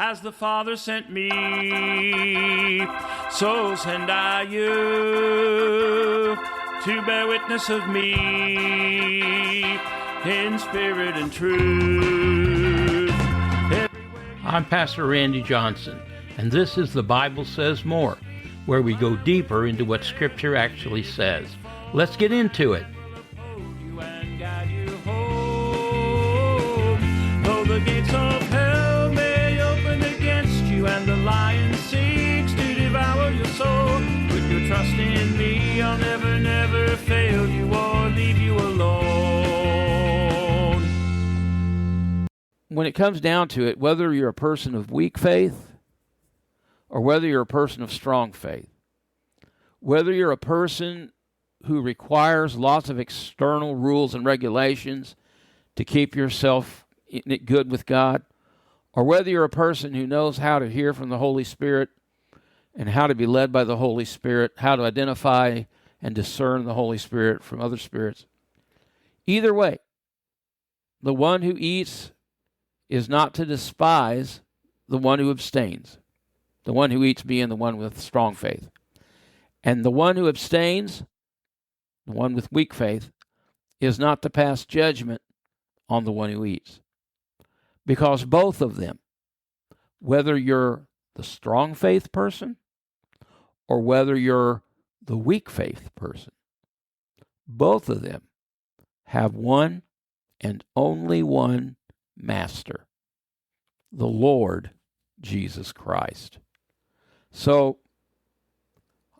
As the Father sent me, so send I you to bear witness of me in spirit and truth. I'm Pastor Randy Johnson, and this is The Bible Says More, where we go deeper into what Scripture actually says. Let's get into it. Though the gates of hell may open against you and the lion seeks to devour your soul, put your trust in me, I'll never, never fail you or leave you alone. When it comes down to it, whether you're a person of weak faith or whether you're a person of strong faith, whether you're a person who requires lots of external rules and regulations to keep yourself good with God, or whether you're a person who knows how to hear from the Holy Spirit and how to be led by the Holy Spirit, how to identify and discern the Holy Spirit from other spirits. Either way, the one who eats is not to despise the one who abstains, the one who eats being the one with strong faith. And the one who abstains, the one with weak faith, is not to pass judgment on the one who eats. Because both of them, whether you're the strong faith person or whether you're the weak faith person, both of them have one and only one master, the Lord Jesus Christ. So,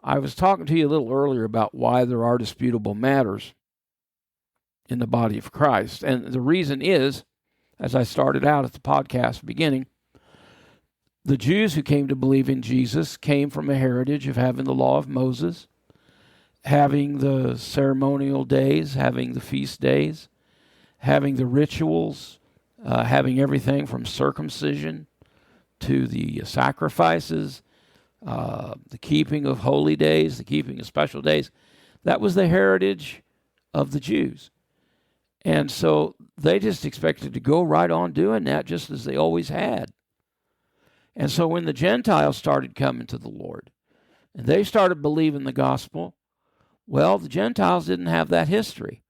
I was talking to you a little earlier about why there are disputable matters in the body of Christ. And the reason is, as I started out at the podcast beginning, the Jews who came to believe in Jesus came from a heritage of having the law of Moses, having the ceremonial days, having the feast days, having the rituals, having everything from circumcision to the sacrifices, the keeping of holy days, the keeping of special days. That was the heritage of the Jews. And so they just expected to go right on doing that just as they always had. And so when the Gentiles started coming to the Lord and they started believing the gospel, well, the Gentiles didn't have that history.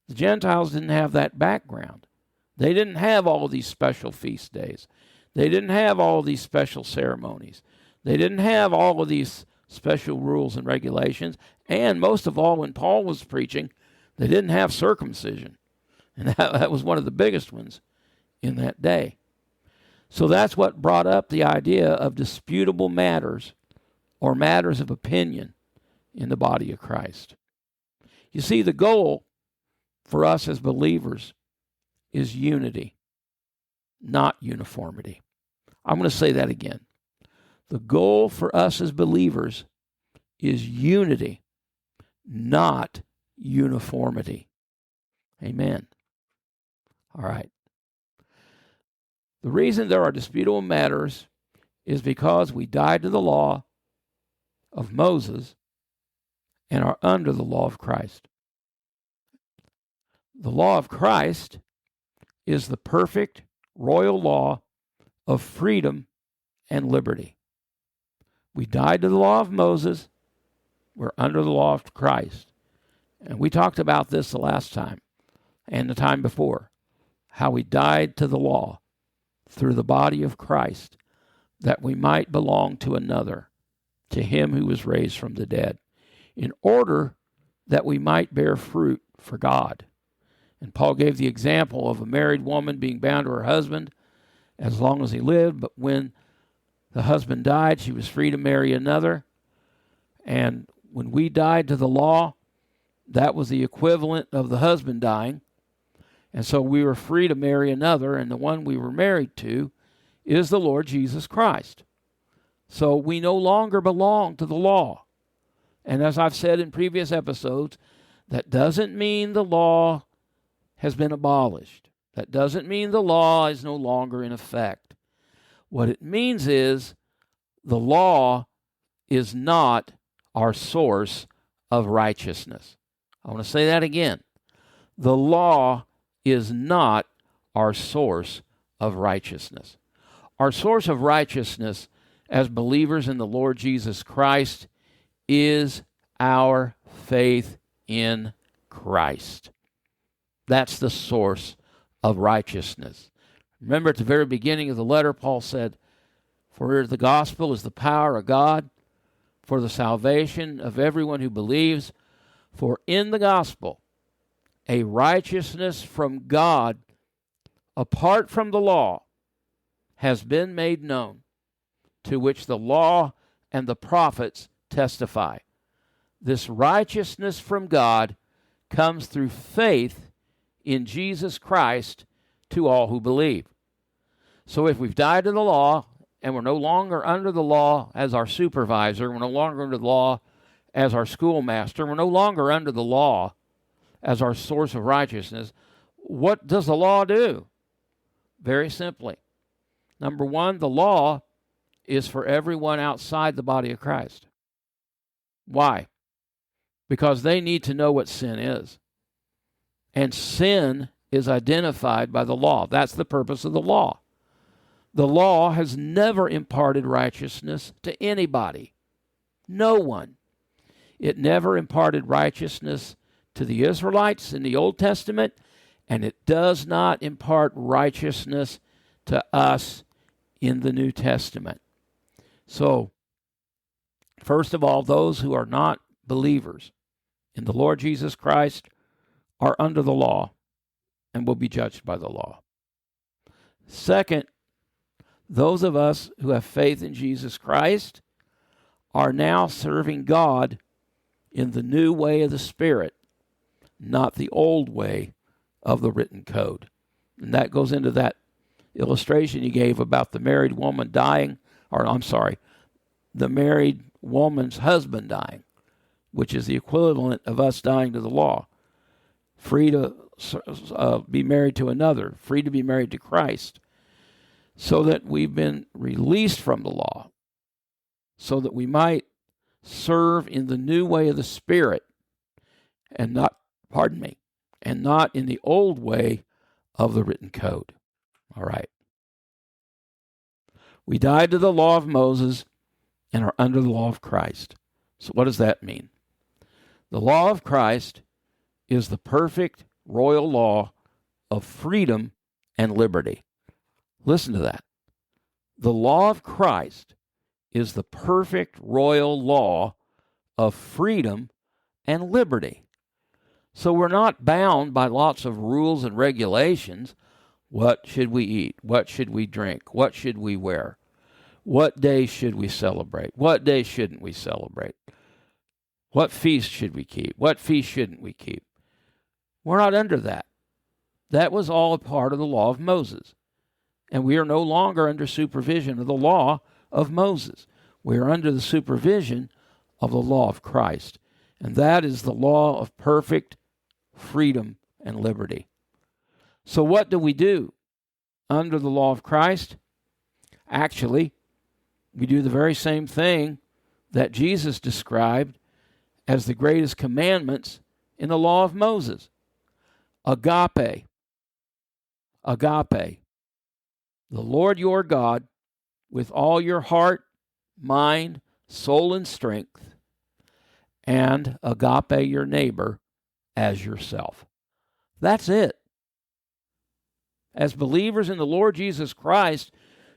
The Gentiles didn't have that background. They didn't have all of these special feast days. They didn't have all of these special ceremonies. They didn't have all of these special rules and regulations. And most of all, when Paul was preaching, they didn't have circumcision. And that was one of the biggest ones in that day. So that's what brought up the idea of disputable matters or matters of opinion in the body of Christ. You see, the goal for us as believers is unity, not uniformity. I'm going to say that again. The goal for us as believers is unity, not uniformity. Amen. All right. The reason there are disputable matters is because we died to the law of Moses and are under the law of Christ. The law of Christ is the perfect royal law of freedom and liberty. We died to the law of Moses. We're under the law of Christ. And we talked about this the last time and the time before, how we died to the law through the body of Christ, that we might belong to another, to him who was raised from the dead, in order that we might bear fruit for God. And Paul gave the example of a married woman being bound to her husband as long as he lived, but when the husband died, she was free to marry another. And when we died to the law, that was the equivalent of the husband dying. And so we were free to marry another, and the one we were married to is the Lord Jesus Christ. So we no longer belong to the law. And as I've said in previous episodes, that doesn't mean the law has been abolished. That doesn't mean the law is no longer in effect. What it means is the law is not our source of righteousness. I want to say that again. The law is not our source of righteousness. Our source of righteousness as believers in the Lord Jesus Christ is our faith in Christ. That's the source of righteousness. Remember at the very beginning of the letter, Paul said, "For the gospel is the power of God for the salvation of everyone who believes. For in the gospel, a righteousness from God apart from the law has been made known, to which the law and the prophets testify." This righteousness from God comes through faith in Jesus Christ to all who believe. So if we've died to the law and we're no longer under the law as our supervisor, we're no longer under the law as our schoolmaster, we're no longer under the law as our source of righteousness, what does the law do? Very simply. Number one, the law is for everyone outside the body of Christ. Why? Because they need to know what sin is. And sin is identified by the law. That's the purpose of the law. The law has never imparted righteousness to anybody. No one. It never imparted righteousness to the Israelites in the Old Testament, and it does not impart righteousness to us in the New Testament. So, first of all, those who are not believers in the Lord Jesus Christ are under the law and will be judged by the law. Second, those of us who have faith in Jesus Christ are now serving God in the new way of the Spirit, not the old way of the written code. And that goes into that illustration you gave about the married woman dying, the married woman's husband dying, which is the equivalent of us dying to the law. Free to be married to another, free to be married to Christ, so that we've been released from the law, so that we might serve in the new way of the Spirit, and not in the old way of the written code. All right. We died to the law of Moses and are under the law of Christ. So what does that mean? The law of Christ is the perfect royal law of freedom and liberty. Listen to that. The law of Christ is the perfect royal law of freedom and liberty. So we're not bound by lots of rules and regulations. What should we eat? What should we drink? What should we wear? What day should we celebrate? What day shouldn't we celebrate? What feast should we keep? What feast shouldn't we keep? We're not under that. That was all a part of the law of Moses. And we are no longer under supervision of the law of Moses. We are under the supervision of the law of Christ. And that is the law of perfect freedom and liberty. So what do we do under the law of Christ? Actually, we do the very same thing that Jesus described as the greatest commandments in the law of Moses. Agape. Agape. The Lord your God with all your heart, mind, soul, and strength, and agape your neighbor as yourself. That's it. As believers in the Lord Jesus Christ,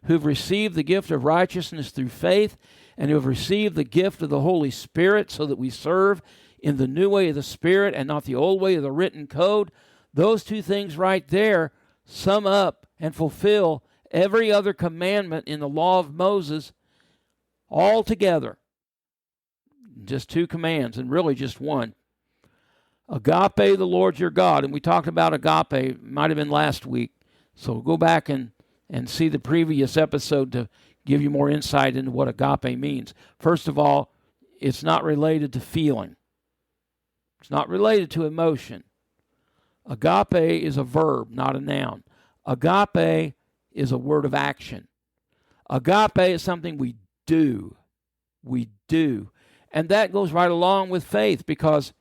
who've received the gift of righteousness through faith, and who have received the gift of the Holy Spirit so that we serve in the new way of the Spirit and not the old way of the written code, those two things right there sum up and fulfill every other commandment in the law of Moses all together. Just two commands, and really just one. Agape the Lord your God. And we talked about agape, it might have been last week. So go back and see the previous episode to give you more insight into what agape means. First of all, it's not related to feeling. It's not related to emotion. Agape is a verb, not a noun. Agape is a word of action. Agape is something we do. We do. And that goes right along with faith, because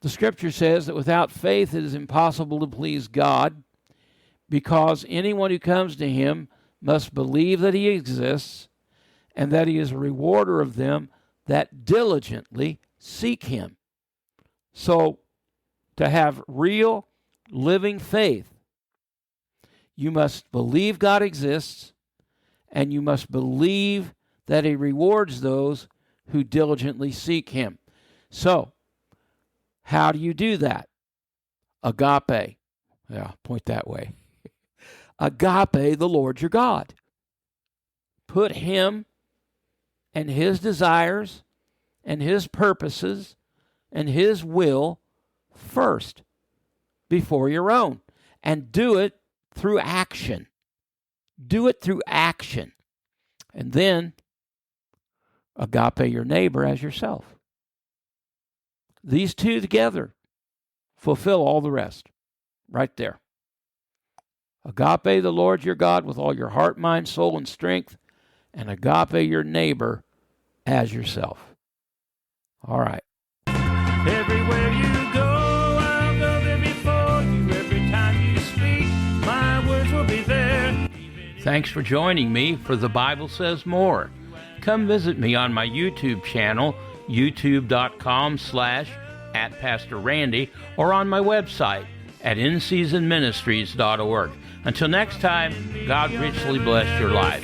the Scripture says that without faith it is impossible to please God, because anyone who comes to Him must believe that he exists and that he is a rewarder of them that diligently seek him. So, to have real living faith, you must believe God exists, and you must believe that he rewards those who diligently seek him. So, how do you do that? Agape. Yeah, point that way. Agape the Lord your God. Put him and his desires and his purposes and his will first before your own. And do it through action. Do it through action. And then agape your neighbor as yourself. These two together fulfill all the rest. Right there. Agape the Lord your God with all your heart, mind, soul, and strength, and agape your neighbor as yourself. All right. Everywhere you go, I'll go there before you. Every time you speak, my words will be there. Thanks for joining me for The Bible Says More. Come visit me on my YouTube channel, youtube.com/@PastorRandy, or on my website at inseasonministries.org. Until next time, God richly bless your life.